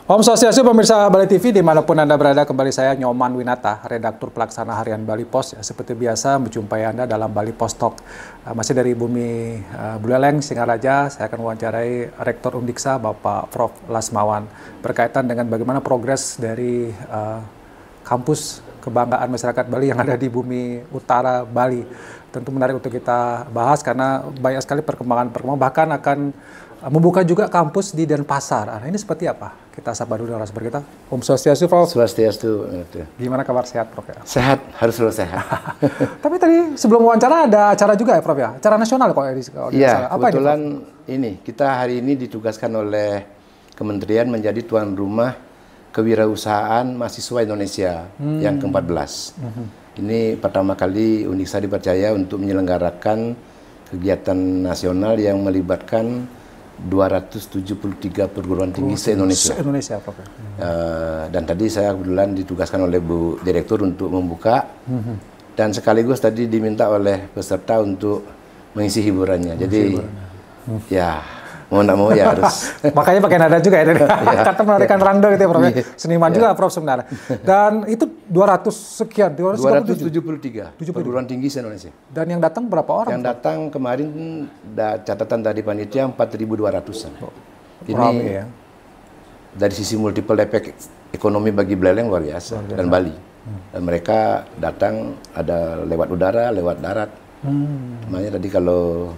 Om Swastiastu pemirsa Bali TV dimanapun Anda berada, kembali saya Nyoman Winata, redaktur pelaksana harian Bali Pos. Seperti biasa menjumpai Anda dalam Bali Pos Talk. Masih dari bumi Buleleng, Singaraja, saya akan wawancarai Rektor Undiksa Bapak Prof. Lasmawan berkaitan dengan bagaimana progres dari kampus kebanggaan masyarakat Bali yang ada di bumi utara Bali. Tentu menarik untuk kita bahas karena banyak sekali perkembangan, bahkan akan membuka juga kampus di Denpasar. Nah, ini seperti apa? Kita sapa dulu narasumber kita. Om Swastiastu, Prof. Swastiastu. Gimana kabar, sehat, Prof? Ya? Sehat, harus selalu sehat. Tapi tadi sebelum wawancara ada acara juga ya, Prof? Ya? Acara nasional kok Iya, kebetulan ini kita hari ini ditugaskan oleh Kementerian menjadi tuan rumah kewirausahaan mahasiswa Indonesia yang ke-14. Ini pertama kali Undiksa dipercaya untuk menyelenggarakan kegiatan nasional yang melibatkan 273 perguruan tinggi se-Indonesia. Se-Indonesia, Prof. Dan tadi saya kebetulan ditugaskan oleh Bu Direktur untuk membuka dan sekaligus tadi diminta oleh peserta untuk mengisi hiburannya. Jadi ya mau nggak mau ya harus. Makanya pakai nada juga ya, kata menarikan rangda gitu ya, Prof. Seniman juga, Prof, sebenarnya. Dan itu 200 sekian, 273 perguruan tinggi se-Indonesia. Dan yang datang berapa orang? Yang datang kemarin catatan dari panitia 4.200-an. Ini rame, ya. Dari sisi multiple effect ekonomi bagi Buleleng luar biasa dan Bali. Dan mereka datang ada lewat udara, lewat darat. Makanya tadi kalau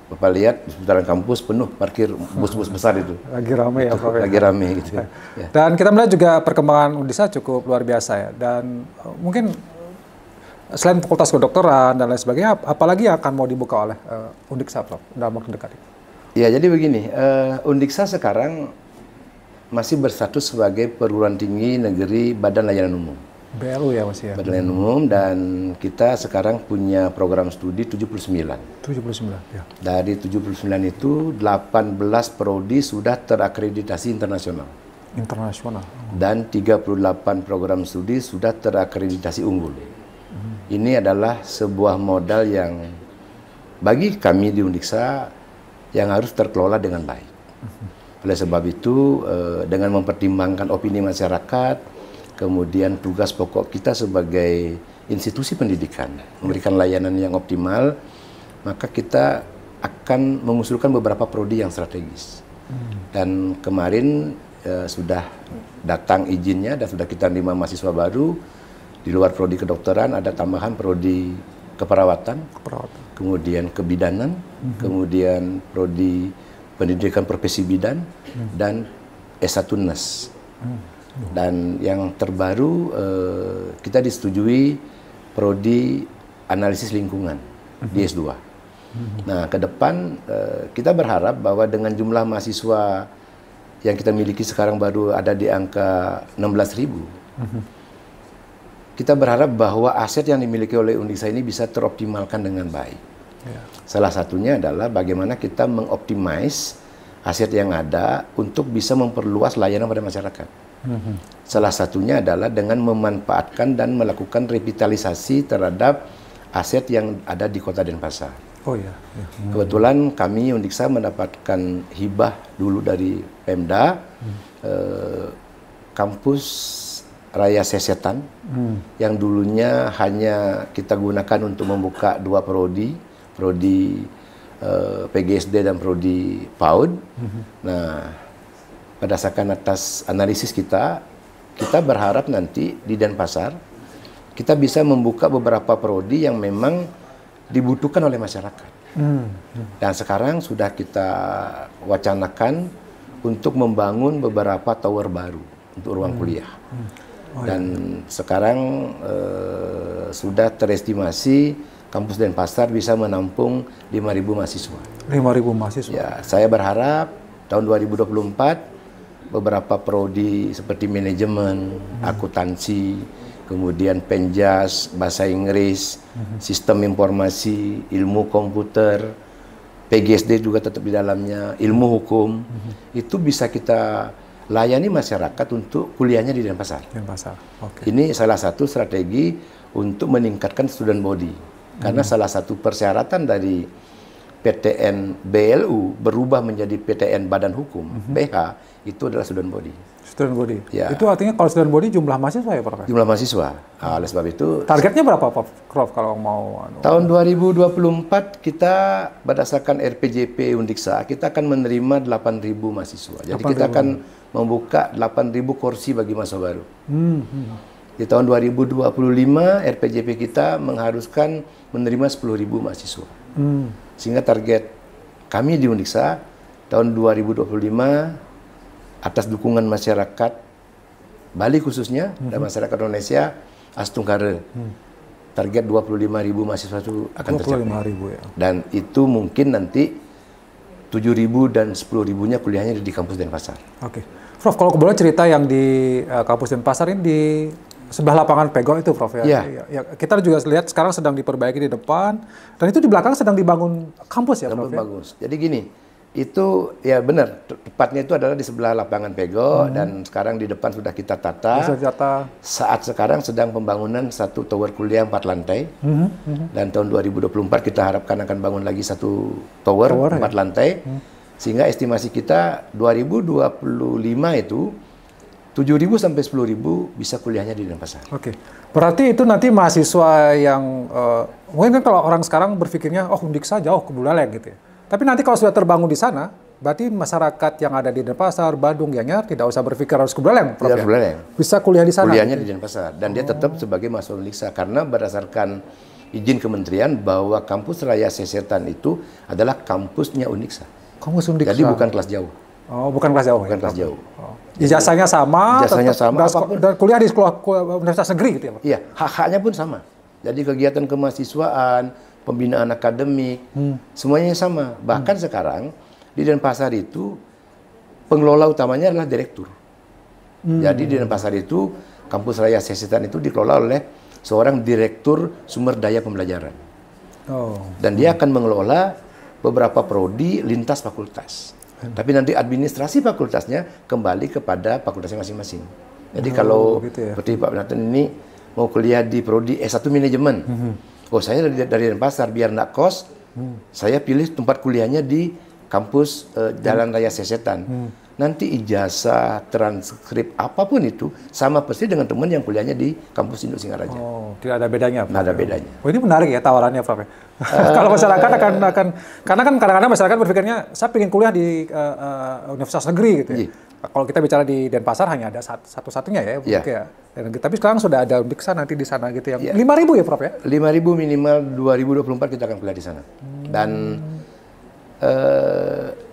Bapak lihat di seputaran kampus penuh parkir bus-bus besar itu. Lagi rame ya, Prof. Lagi rame gitu. Ya. Dan kita melihat juga perkembangan Undiksa cukup luar biasa ya. Dan mungkin selain fakultas kedokteran dan lain sebagainya, apalagi yang akan mau dibuka oleh Undiksa, Prof, dalam waktu dekat ini? Ya, jadi begini, Undiksa sekarang masih berstatus sebagai perguruan tinggi negeri Badan Layanan Umum. BLU ya, masih ya. Badan Layanan Umum, dan kita sekarang punya program studi 79. 79, ya. Dari 79 itu 18 prodi sudah terakreditasi internasional. Internasional. Dan 38 program studi sudah terakreditasi unggul. Ini adalah sebuah modal yang bagi kami di Undiksa yang harus terkelola dengan baik. Oleh sebab itu, dengan mempertimbangkan opini masyarakat, kemudian tugas pokok kita sebagai institusi pendidikan, memberikan layanan yang optimal, maka kita akan mengusulkan beberapa prodi yang strategis. Dan kemarin sudah datang izinnya dan sudah kita terima mahasiswa baru. Di luar prodi kedokteran ada tambahan prodi keperawatan, kemudian kebidanan, kemudian prodi pendidikan profesi bidan, dan S1 NES. Dan yang terbaru kita disetujui prodi analisis lingkungan di S2. Nah, ke depan kita berharap bahwa dengan jumlah mahasiswa yang kita miliki sekarang baru ada di angka 16.000. Kita berharap bahwa aset yang dimiliki oleh Undiksa ini bisa teroptimalkan dengan baik. Salah satunya adalah bagaimana kita mengoptimize aset yang ada untuk bisa memperluas layanan pada masyarakat. Salah satunya adalah dengan memanfaatkan dan melakukan revitalisasi terhadap aset yang ada di Kota Denpasar. Oh iya. Kebetulan kami Undiksa mendapatkan hibah dulu dari Pemda, kampus Raya Sesetan, yang dulunya hanya kita gunakan untuk membuka 2 prodi PGSD dan prodi PAUD. Nah, berdasarkan atas analisis kita berharap nanti di Denpasar kita bisa membuka beberapa prodi yang memang dibutuhkan oleh masyarakat. Dan sekarang sudah kita wacanakan untuk membangun beberapa tower baru untuk ruang kuliah. Dan sekarang sudah terestimasi kampus Denpasar bisa menampung 5.000 mahasiswa. 5.000 mahasiswa. Ya, saya berharap tahun 2024 beberapa prodi seperti manajemen, akuntansi, kemudian penjas, bahasa Inggris, sistem informasi, ilmu komputer, PGSD juga tetap di dalamnya, ilmu hukum, itu bisa kita layani masyarakat untuk kuliahnya di Denpasar. Ini salah satu strategi untuk meningkatkan student body. Karena salah satu persyaratan dari PTN BLU berubah menjadi PTN Badan Hukum, BH, itu adalah student body. Student body. Ya. Itu artinya kalau student body jumlah mahasiswa ya, Prof? Jumlah mahasiswa. Oleh sebab itu, Targetnya berapa, Prof, kalau mau? Tahun 2024 kita berdasarkan RPJP Undiksa, kita akan menerima 8.000 mahasiswa. Jadi 8.000. Kita akan membuka 8.000 kursi bagi mahasiswa baru. Di tahun 2025 RPJP kita mengharuskan menerima 10.000 mahasiswa. Sehingga target kami di Undiksa tahun 2025 atas dukungan masyarakat Bali khususnya dan masyarakat Indonesia Astungkare. Target 25.000 mahasiswa itu akan tercapai. 25.000 ya. Dan itu mungkin nanti 7.000 dan 10.000-nya kuliahnya di kampus Denpasar. Oke. Prof, kalau boleh cerita yang di kampus Denpasar ini di sebelah lapangan Pegong itu, Prof, ya? Iya. Ya, kita juga lihat sekarang sedang diperbaiki di depan, dan itu di belakang sedang dibangun kampus ya, Prof? Bagus. Jadi gini, itu ya benar, tepatnya itu adalah di sebelah lapangan Pego, dan sekarang di depan sudah kita tata. Saat sekarang sedang pembangunan satu tower kuliah 4 lantai, dan tahun 2024 kita harapkan akan bangun lagi satu tower 4 lantai, sehingga estimasi kita 2025 itu 7.000 sampai 10.000 bisa kuliahnya di Denpasar. Oke, berarti itu nanti mahasiswa yang mungkin kan kalau orang sekarang berpikirnya, oh Undiksa jauh ke Buleleng gitu ya. Tapi nanti kalau sudah terbangun di sana, berarti masyarakat yang ada di Denpasar, Badung, Gianyar tidak usah berpikir harus ke Buleleng, Prof, ya? Buleleng. Bisa kuliah di sana. Kuliahnya di Denpasar, dan dia tetap sebagai mahasiswa Undiksa karena berdasarkan izin kementerian bahwa kampus Raya Sesetan itu adalah kampusnya Undiksa. Kampus Undiksa. Jadi bukan kelas jauh. Oh, bukan kelas jauh. Bukan kelas jauh. Oh. Ijazahnya sama, ijazahnya sama, dan kuliah di universitas negeri gitu ya, Pak? Iya, hak-haknya pun sama. Jadi kegiatan kemahasiswaan, pembinaan akademik, semuanya sama. Bahkan sekarang di Denpasar itu pengelola utamanya adalah direktur. Jadi di Denpasar itu kampus Raya Sesetan itu dikelola oleh seorang direktur sumber daya pembelajaran. Dan dia akan mengelola beberapa prodi lintas fakultas. Tapi nanti administrasi fakultasnya kembali kepada fakultasnya masing-masing. Jadi kalau gitu ya. seperti Pak Binatan ini mau kuliah di prodi S1 manajemen. Oh, saya dari Denpasar biar nggak kos, saya pilih tempat kuliahnya di kampus Jalan Raya Sesetan. Nanti ijazah, transkrip apapun itu sama persis dengan teman yang kuliahnya di kampus Induk Singaraja. Oh, tidak ada bedanya, Prof? Nggak ada bedanya. Oh, ini menarik ya tawarannya, Prof. Kalau masyarakat akan karena kan kadang-kadang masyarakat berpikirnya saya ingin kuliah di universitas negeri gitu ya. Kalau kita bicara di Denpasar hanya ada satu-satunya ya, ya. Tapi sekarang sudah ada Undiksa nanti di sana gitu yang 5.000 ya, Prof, ya? 5.000 minimal 2024 kita akan kuliah di sana. Dan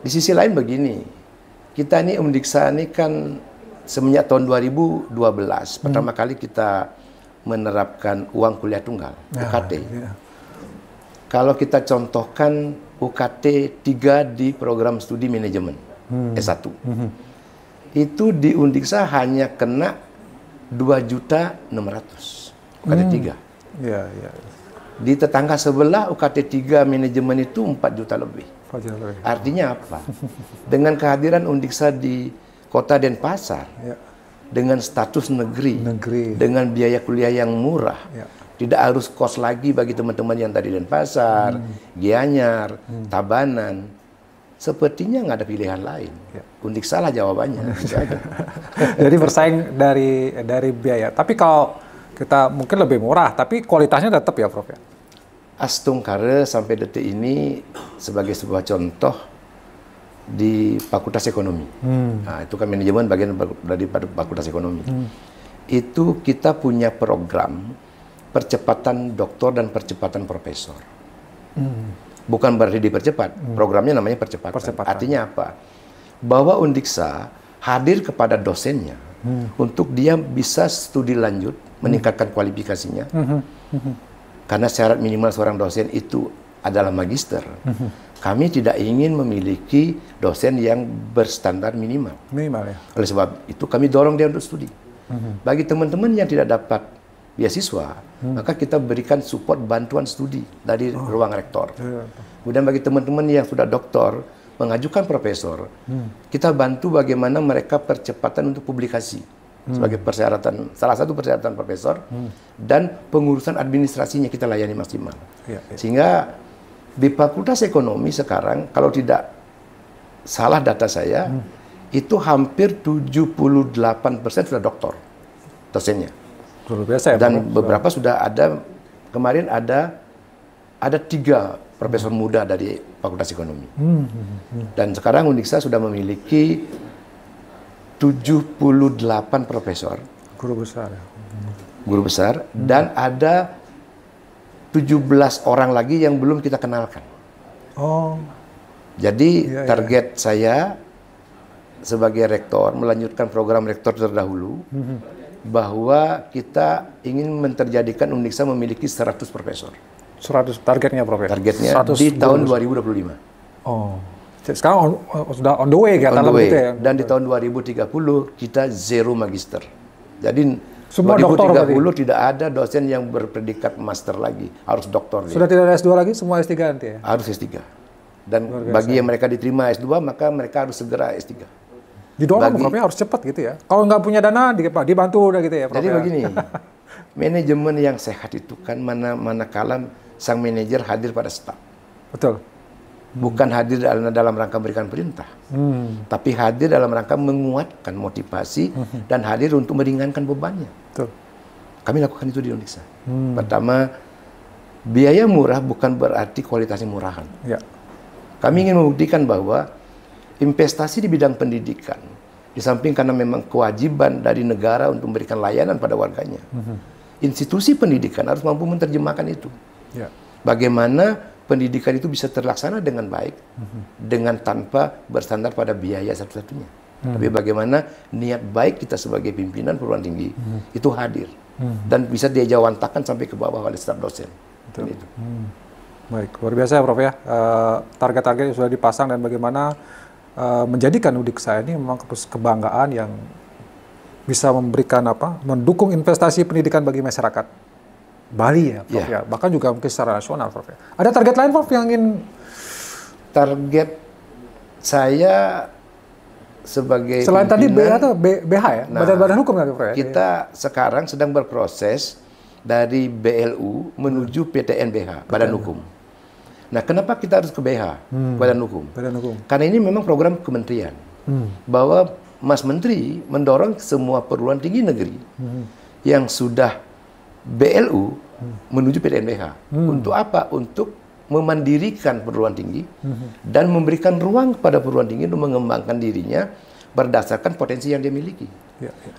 di sisi lain begini, kita ini Undiksa ini kan semenjak tahun 2012 pertama kali kita menerapkan uang kuliah tunggal, UKT. Kalau kita contohkan UKT 3 di program studi manajemen S1. Itu di Undiksa hanya kena 2.600.000 UKT 3. Di tetangga sebelah UKT 3 manajemen itu 4 juta lebih. Artinya apa? Dengan kehadiran Undiksa di kota Denpasar, dengan status negeri, dengan biaya kuliah yang murah, tidak harus kos lagi bagi teman-teman yang tadi Denpasar, Gianyar, Tabanan, sepertinya nggak ada pilihan lain. Undiksa lah jawabannya. Jadi bersaing dari biaya. Tapi kalau kita mungkin lebih murah, tapi kualitasnya tetap ya, Prof, ya? Astungkare sampai detik ini sebagai sebuah contoh di Fakultas Ekonomi. Nah, itu kan manajemen bagian dari Fakultas Ekonomi. Itu kita punya program percepatan doktor dan percepatan profesor. Bukan berarti dipercepat, programnya namanya percepatan. Artinya apa? Bahwa Undiksa hadir kepada dosennya untuk dia bisa studi lanjut, meningkatkan kualifikasinya. Karena syarat minimal seorang dosen itu adalah magister. Kami tidak ingin memiliki dosen yang berstandar minimal. Ya. Oleh sebab itu kami dorong dia untuk studi. Bagi teman-teman yang tidak dapat beasiswa, maka kita berikan support bantuan studi dari ruang rektor. Kemudian bagi teman-teman yang sudah doktor, mengajukan profesor, kita bantu bagaimana mereka percepatan untuk publikasi. Sebagai persyaratan, salah satu persyaratan profesor, dan pengurusan administrasinya kita layani maksimal. Sehingga Di Fakultas Ekonomi sekarang, kalau tidak salah data saya, itu hampir 78% sudah doktor dosennya. Luar biasa ya. Dan beberapa sudah ada, kemarin ada 3 profesor muda dari Fakultas Ekonomi. Dan sekarang Unixa sudah memiliki 78 profesor. Guru besar ya. Guru besar, dan ada 17 orang lagi yang belum kita kenalkan. Oh. Jadi target saya sebagai rektor melanjutkan program rektor terdahulu, bahwa kita ingin menterjadikan Unixa memiliki 100 profesor. 100 targetnya, Prof. Targetnya 100 di tahun 2025. Oh. Sekarang sudah on the way kan dalam itu ya. Dan di tahun 2030 kita zero magister. Jadi semua 2030 tidak ada dosen yang berpredikat master lagi, harus doktor. Sudah tidak ada S2 lagi, semua S3 nanti ya? Harus S3. Dan bagi yang mereka diterima S2, maka mereka harus segera S3. Didorong, Prof, harus cepat gitu ya. Kalau nggak punya dana, dibantu udah gitu ya, Prof. Jadi begini, manajemen yang sehat itu kan manakala sang manajer hadir pada staf. Betul. Bukan hadir dalam rangka memberikan perintah, tapi hadir dalam rangka menguatkan motivasi dan hadir untuk meringankan bebannya. Betul. Kami lakukan itu di Unixa. Pertama, biaya murah bukan berarti kualitasnya murahan. Ya. Kami ingin membuktikan bahwa investasi di bidang pendidikan, di samping karena memang kewajiban dari negara untuk memberikan layanan pada warganya, institusi pendidikan harus mampu menerjemahkan itu. Ya. Bagaimana pendidikan itu bisa terlaksana dengan baik, dengan tanpa bersandar pada biaya satu-satunya. Tapi bagaimana niat baik kita sebagai pimpinan perguruan tinggi itu hadir dan bisa diajawantakan sampai ke bawah oleh staf dosen. Itu. Baik, luar biasa ya, Prof ya. Target-target yang sudah dipasang dan bagaimana menjadikan Unixa ini memang kebanggaan yang bisa memberikan mendukung investasi pendidikan bagi masyarakat Bali ya, Prof ya. Bahkan juga mungkin secara nasional, Prof ya. Ada target lain, Prof, yang ingin? Target saya sebagai selain tadi BH ya, badan hukum kan, Prof ya? Kita sekarang sedang berproses dari BLU menuju PTNBH, Badan Hukum. Nah, kenapa kita harus ke BH, Badan Hukum? Badan Hukum. Karena ini memang program kementerian. Bahwa Mas Menteri mendorong semua perguruan tinggi negeri yang sudah BLU menuju PTNBH. Untuk apa? Untuk memandirikan perguruan tinggi dan memberikan ruang kepada perguruan tinggi untuk mengembangkan dirinya berdasarkan potensi yang dia miliki.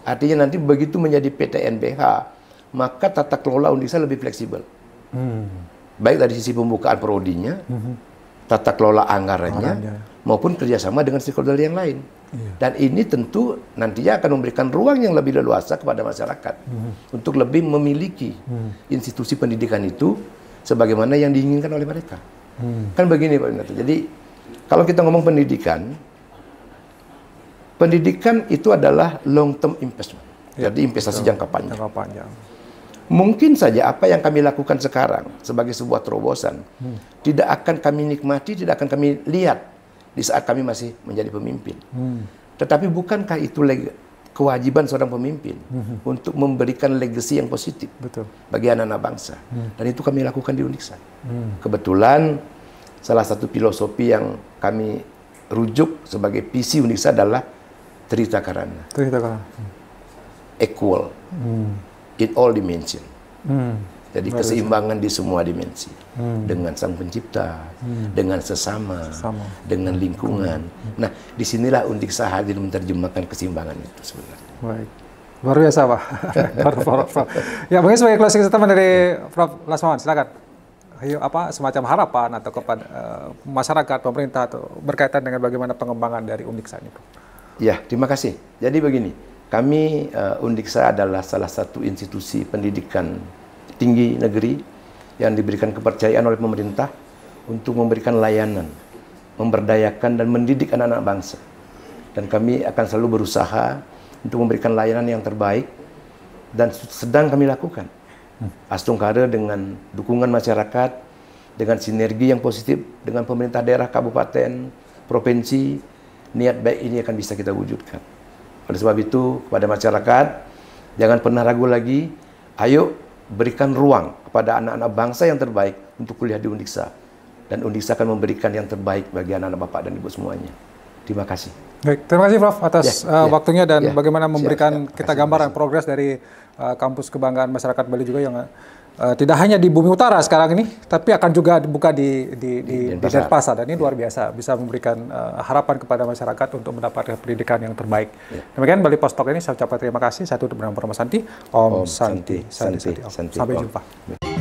Artinya nanti begitu menjadi PTNBH, maka tata kelola Unixa lebih fleksibel. Baik dari sisi pembukaan prodinya, tata kelola anggarannya, maupun kerjasama dengan stakeholder yang lain. Dan ini tentu nantinya akan memberikan ruang yang lebih leluasa kepada masyarakat untuk lebih memiliki institusi pendidikan itu sebagaimana yang diinginkan oleh mereka. Kan begini Pak Winato. Jadi kalau kita ngomong pendidikan itu adalah long term investment. Jadi investasi jangka panjang. Mungkin saja apa yang kami lakukan sekarang sebagai sebuah terobosan tidak akan kami nikmati, tidak akan kami lihat di saat kami masih menjadi pemimpin. Tetapi bukankah itu kewajiban seorang pemimpin untuk memberikan legacy yang positif bagi anak-anak bangsa? Dan itu kami lakukan di Unixa. Kebetulan salah satu filosofi yang kami rujuk sebagai visi Unixa adalah Trita Karana. Equal in all dimension. Jadi keseimbangan di semua dimensi. Dengan Sang Pencipta, dengan sesama, dengan lingkungan. Nah, disinilah Unixa hadir menerjemahkan keseimbangan itu sebenarnya. Baik. Luar biasa, Pak. Prof. Ya, mungkin sebagai closing statement dari Prof. Lasmawan, silakan. Ayo, semacam harapan atau kepada masyarakat, pemerintah, atau berkaitan dengan bagaimana pengembangan dari Unixa ini, Prof. Ya, terima kasih. Jadi begini, kami Unixa adalah salah satu institusi pendidikan tinggi negeri yang diberikan kepercayaan oleh pemerintah untuk memberikan layanan, memberdayakan dan mendidik anak-anak bangsa. Dan kami akan selalu berusaha untuk memberikan layanan yang terbaik dan sedang kami lakukan. Astungkara dengan dukungan masyarakat, dengan sinergi yang positif dengan pemerintah daerah, kabupaten, provinsi, niat baik ini akan bisa kita wujudkan. Oleh sebab itu, kepada masyarakat, jangan pernah ragu lagi, ayo berikan ruang kepada anak-anak bangsa yang terbaik untuk kuliah di Unixa. dan Undiksa akan memberikan yang terbaik bagi anak-anak Bapak dan Ibu semuanya. Terima kasih. Baik, terima kasih Prof atas waktunya dan bagaimana memberikan siap. kita gambaran progres dari kampus kebanggaan masyarakat Bali juga yang tidak hanya di Bumi Utara sekarang ini, tapi akan juga dibuka di Denpasar. Dan ini luar biasa, bisa memberikan harapan kepada masyarakat untuk mendapatkan pendidikan yang terbaik. Demikian Bali Post Talk ini, saya ucapkan terima kasih. Saya tutup dengan Perma Santi. Om Santi. Sampai jumpa.